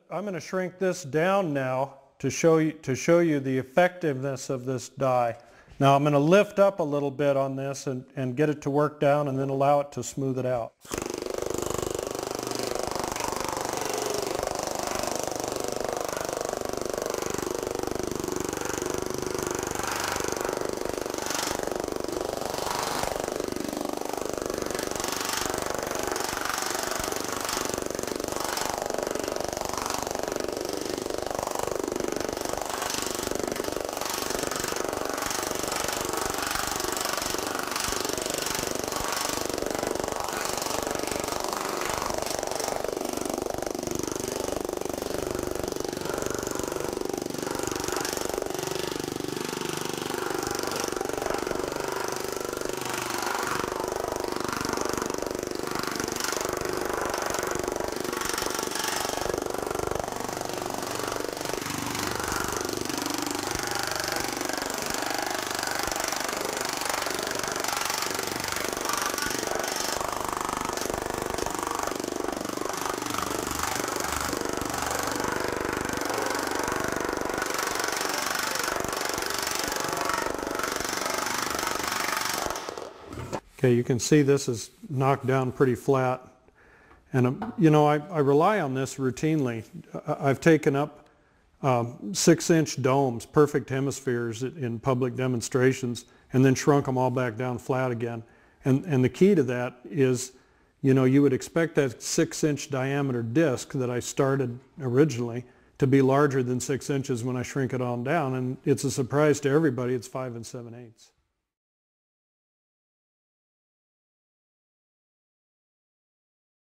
to shrink this down now to show you the effectiveness of this die. Now I'm going to lift up a little bit on this and get it to work down and then allow it to smooth it out. Okay, you can see this is knocked down pretty flat. And you know, I rely on this routinely. I've taken up 6-inch domes, perfect hemispheres in public demonstrations, and then shrunk them all back down flat again. And the key to that is, you know, you would expect that 6-inch diameter disc that I started originally to be larger than 6 inches when I shrink it all down, and it's a surprise to everybody, it's 5 7/8.